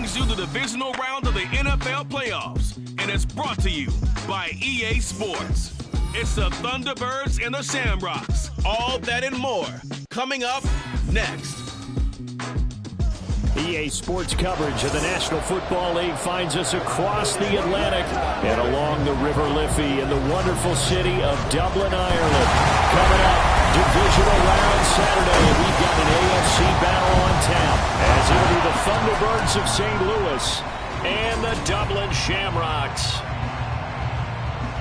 brings you the divisional round of the NFL playoffs, and it's brought to you by EA Sports. It's the Thunderbirds and the Shamrocks. All that and more coming up next. EA Sports coverage of the National Football League finds us across the Atlantic and along the River Liffey in the wonderful city of Dublin, Ireland. Coming up, Divisional round Saturday, we've got an AFC battle on tap as it'll be the Thunderbirds of St. Louis and the Dublin Shamrocks.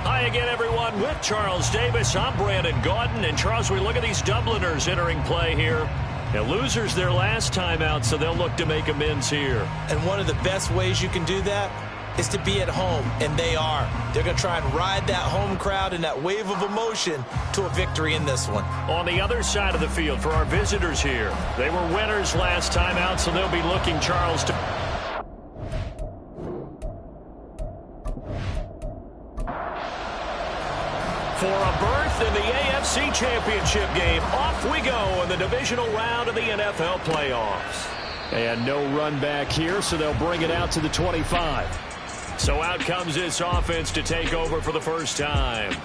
Hi again, everyone, with Charles Davis. I'm Brandon Gaudin. And Charles, we look at these Dubliners entering play here. Now, losers their last time out, so they'll look to make amends here. And one of the best ways you can do that is to be at home, and they are. They're going to try and ride that home crowd and that wave of emotion to a victory in this one. On the other side of the field for our visitors here, they were winners last time out, so they'll be looking, Charles, to... For a berth in the AFC Championship game, off we go in the divisional round of the NFL playoffs. And no run back here, so they'll bring it out to the 25. So out comes this offense to take over for the first time.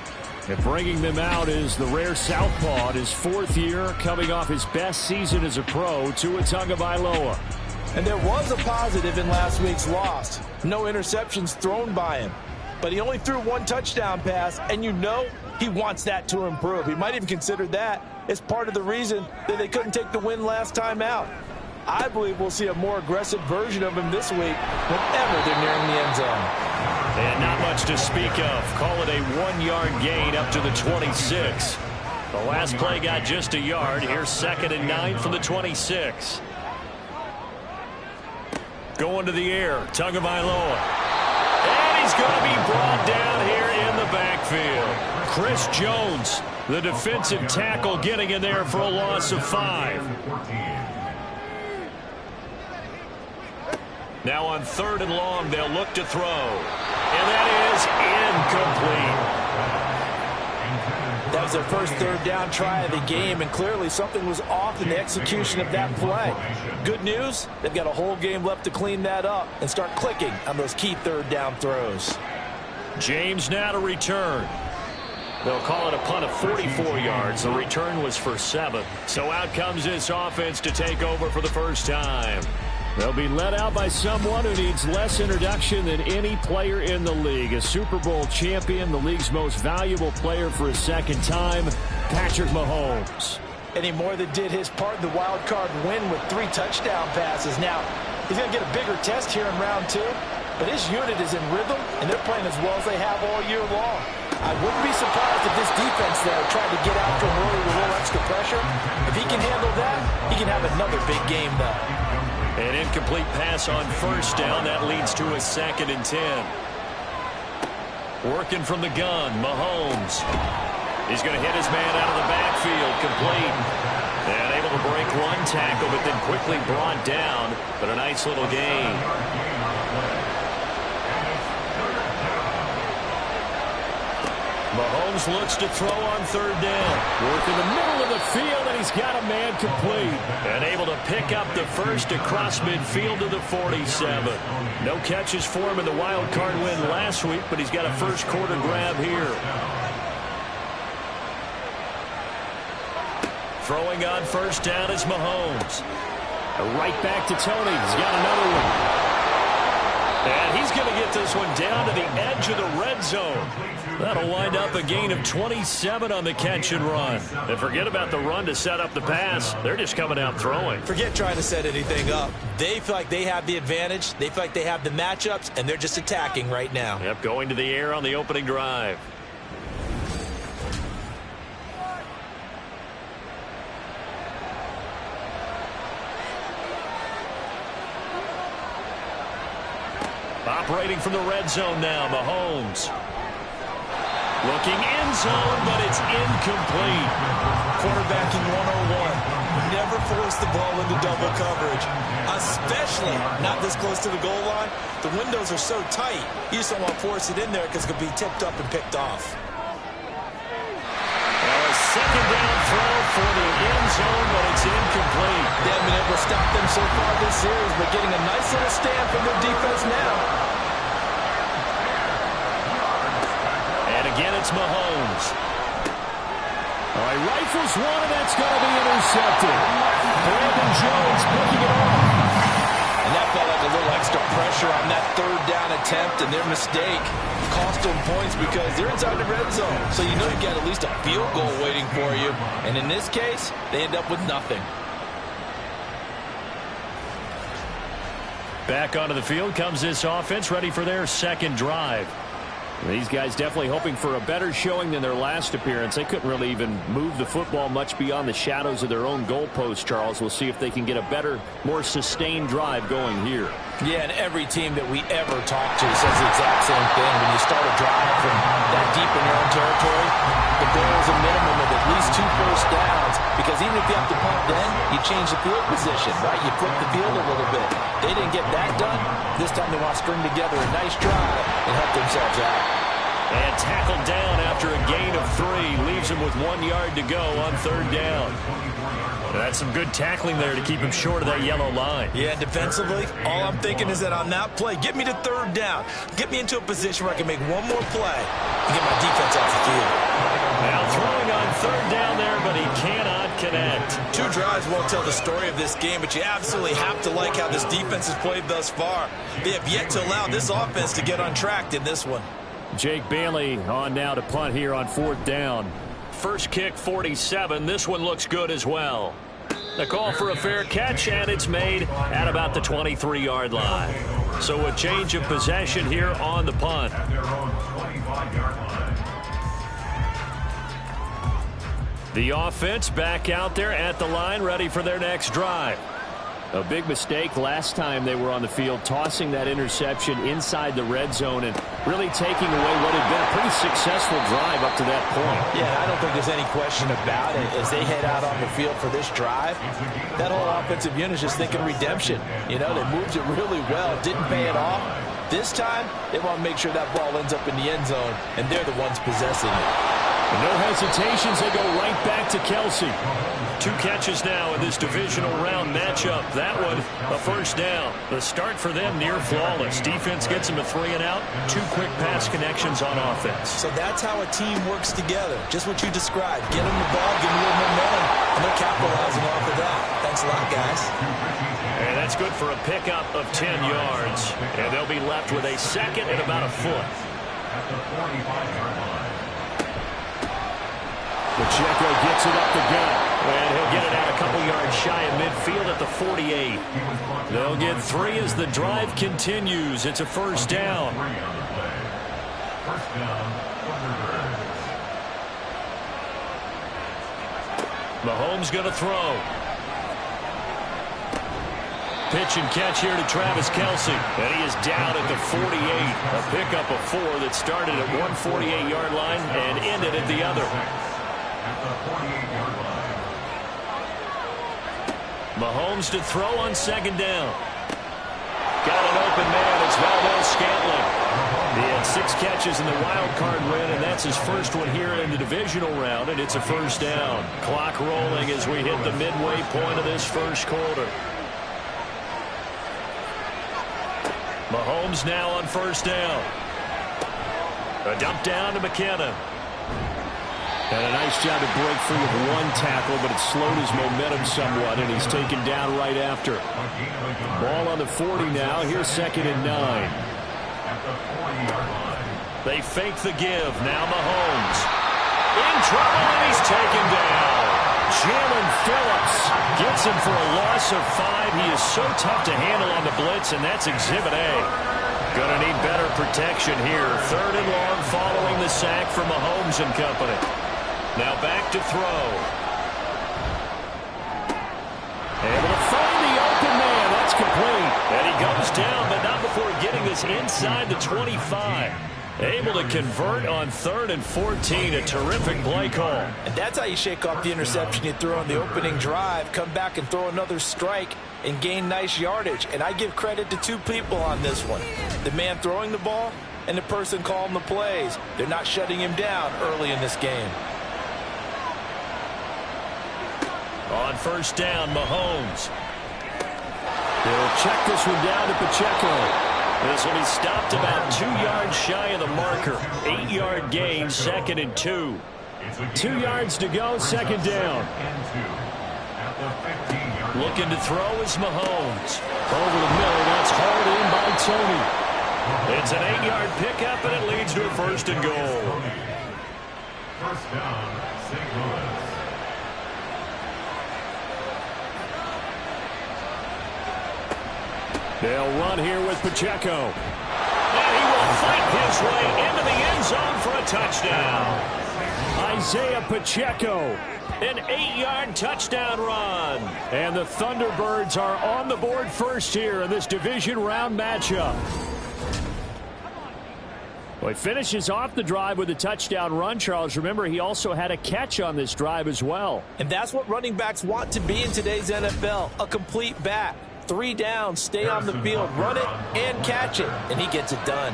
And bringing them out is the rare southpaw in his fourth year, coming off his best season as a pro, Tua Tagovailoa. And there was a positive in last week's loss. No interceptions thrown by him. But he only threw one touchdown pass, and you know he wants that to improve. He might even consider that as part of the reason that they couldn't take the win last time out. I believe we'll see a more aggressive version of him this week whenever they're nearing the end zone. And not much to speak of. Call it a 1-yard gain up to the 26. The last play got just a yard. Here's 2nd and 9 from the 26. Going to the air, Tagovailoa. And he's going to be brought down here in the backfield. Chris Jones, the defensive tackle, getting in there for a loss of 5. Now on 3rd and long, they'll look to throw. And that is incomplete. That was their first 3rd down try of the game, and clearly something was off in the execution of that play. Good news, they've got a whole game left to clean that up and start clicking on those key 3rd down throws. James now to return. They'll call it a punt of 44 yards. The return was for 7. So out comes this offense to take over for the first time. They'll be led out by someone who needs less introduction than any player in the league. A Super Bowl champion, the league's most valuable player for a second time, Patrick Mahomes. And he more than did his part in the wild card win with 3 touchdown passes. Now, he's going to get a bigger test here in round 2, but his unit is in rhythm, and they're playing as well as they have all year long. I wouldn't be surprised if this defense there tried to get after him early with a little extra pressure. If he can handle that, he can have another big game, though. An incomplete pass on 1st down. That leads to a 2nd and 10. Working from the gun, Mahomes. He's going to hit his man out of the backfield, complete. And able to break one tackle, but then quickly brought down. But a nice little gain. Mahomes looks to throw on 3rd down. Work in the middle of the field, and he's got a man complete. And able to pick up the first across midfield to the 47. No catches for him in the wild card win last week, but he's got a first quarter grab here. Throwing on 1st down is Mahomes. Right back to Tony. He's got another one. And he's going to get this one down to the edge of the red zone. That'll wind up a gain of 27 on the catch and run. And forget about the run to set up the pass. They're just coming out throwing. Forget trying to set anything up. They feel like they have the advantage. They feel like they have the matchups, and they're just attacking right now. Yep, going to the air on the opening drive. Operating from the red zone now, Mahomes. Looking end zone, but it's incomplete. Quarterbacking 101. Never force the ball into double coverage, especially not this close to the goal line. The windows are so tight, you just don't want to force it in there because it could be tipped up and picked off. Well, a second down throw for the end zone, but it's incomplete. They haven't been able to stop them so far this series, but getting a nice little stand from their defense now. And again, it's Mahomes. All right, rifles one, and that's going to be intercepted. Brandon Jones picking it off. And that felt like a little extra pressure on that third down attempt, and their mistake cost them points because they're inside the red zone. So you know you've got at least a field goal waiting for you. And in this case, they end up with nothing. Back onto the field comes this offense, ready for their second drive. These guys definitely hoping for a better showing than their last appearance. They couldn't really even move the football much beyond the shadows of their own goalpost, Charles. We'll see if they can get a better, more sustained drive going here. Yeah, and every team that we ever talk to says the exact same thing. When you start a drive from that deep in your own territory, the goal is a minimum of at least 2 first downs, because even if you have to punt then, you change the field position, right? You flip the field a little bit. They didn't get that done. This time they want to string together a nice drive and help themselves out. And tackled down after a gain of 3. Leaves him with 1 yard to go on third down. That's some good tackling there to keep him short of that yellow line. Yeah, defensively, all I'm thinking is that on that play, get me to third down. Get me into a position where I can make one more play and get my defense off the field. Now throwing on third down there, but he cannot connect. 2 drives won't tell the story of this game, but you absolutely have to like how this defense has played thus far. They have yet to allow this offense to get untracked in this one. Jake Bailey on now to punt here on fourth down. First kick 47. This one looks good as well. The call for a fair catch, and it's made at about the 23-yard line. So a change of possession here on the punt. The offense back out there at the line, ready for their next drive. A big mistake last time they were on the field, tossing that interception inside the red zone and really taking away what had been a pretty successful drive up to that point. Yeah, I don't think there's any question about it. As they head out on the field for this drive, that whole offensive unit is just thinking redemption. You know, they moved it really well, didn't pay it off. This time, they want to make sure that ball ends up in the end zone, and they're the ones possessing it. And no hesitations, they go right back to Kelsey. 2 catches now in this divisional round matchup. That one, a first down. The start for them near flawless. Defense gets them a 3 and out. 2 quick pass connections on offense. So that's how a team works together. Just what you described. Get them the ball, give them a little momentum, and they're capitalizing off of that. Thanks a lot, guys. And that's good for a pickup of 10 yards. And they'll be left with a second and about a foot. Pacheco gets it up the gut, and he'll get it out a couple yards shy of midfield at the 48. They'll get 3 as the drive continues. It's a first down. Mahomes going to throw. Pitch and catch here to Travis Kelce. And he is down at the 48. A pickup of 4 that started at one 48-yard line and ended at the other. Mahomes to throw on second down. Got an open man. It's Valdez-Scantling. He had 6 catches in the wild card win, and that's his first one here in the divisional round, and it's a first down. Clock rolling as we hit the midway point of this first quarter. Mahomes now on first down. A dump down to McKinnon. And a nice job to break free of 1 tackle, but it slowed his momentum somewhat, and he's taken down right after. Ball on the 40 now. Here's second and 9. They fake the give. Now Mahomes. In trouble, and he's taken down. Jalen Phillips gets him for a loss of 5. He is so tough to handle on the blitz, and that's Exhibit A. Gonna need better protection here. Third and long following the sack from Mahomes and company. Now back to throw. Able to find the open man. That's complete. And he goes down, but not before getting this inside the 25. Able to convert on 3rd and 14. A terrific play call. And that's how you shake off the interception you threw on the opening drive. Come back and throw another strike and gain nice yardage. And I give credit to 2 people on this one. The man throwing the ball and the person calling the plays. They're not shutting him down early in this game. On first down, Mahomes. He'll check this one down to Pacheco. This will be stopped about 2 yards shy of the marker. 8-yard gain, 2nd and 2. 2 yards to go, 2nd down. Looking to throw is Mahomes. Over the middle, that's hauled in by Tony. It's an 8-yard pickup, and it leads to a 1st and goal. First down, St. Louis. They'll run here with Pacheco. And he will fight his way into the end zone for a touchdown. Isaiah Pacheco, an 8-yard touchdown run. And the Thunderbirds are on the board first here in this division round matchup. Well, he finishes off the drive with a touchdown run, Charles. Remember, he also had a catch on this drive as well. And that's what running backs want to be in today's NFL, a complete back. 3 down, stay on the field, run it, and catch it. And he gets it done.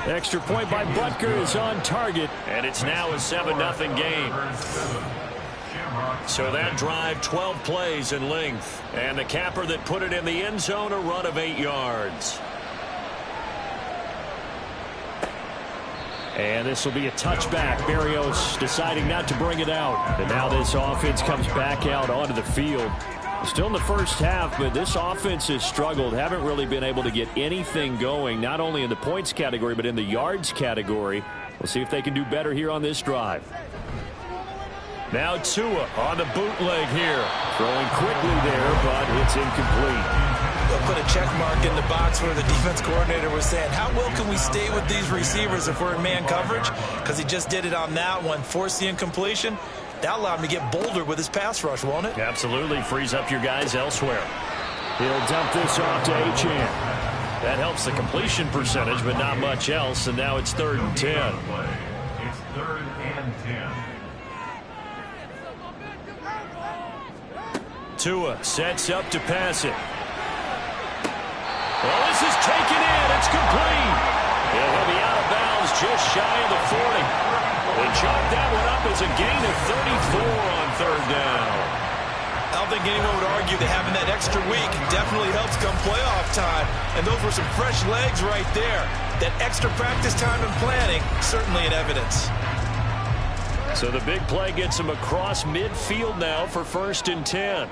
Extra point by Butker is on target. And it's now a 7-0 game. So that drive, 12 plays in length. And the capper that put it in the end zone, a run of 8 yards. And this will be a touchback. Berrios deciding not to bring it out. And now this offense comes back out onto the field. Still in the first half, but this offense has struggled. Haven't really been able to get anything going, not only in the points category, but in the yards category. We'll see if they can do better here on this drive. Now Tua on the bootleg here. Throwing quickly there, but it's incomplete. They'll put a check mark in the box where the defense coordinator was saying, how well can we stay with these receivers if we're in man coverage? Because he just did it on that one, forced the incompletion. That allowed him to get bolder with his pass rush, won't it? Absolutely. Frees up your guys elsewhere. He'll dump this off to Achane. That helps the completion percentage, but not much else, and now it's 3rd and 10. It's 3rd and 10. Tua sets up to pass it. Well, this is taken in. It's complete. He'll be out of bounds just shy of the 40. They chalk that one up as a gain of 34 on 3rd down. I don't think anyone would argue that having that extra week definitely helps come playoff time. And those were some fresh legs right there. That extra practice time and planning, certainly in evidence. So the big play gets him across midfield now for 1st and 10.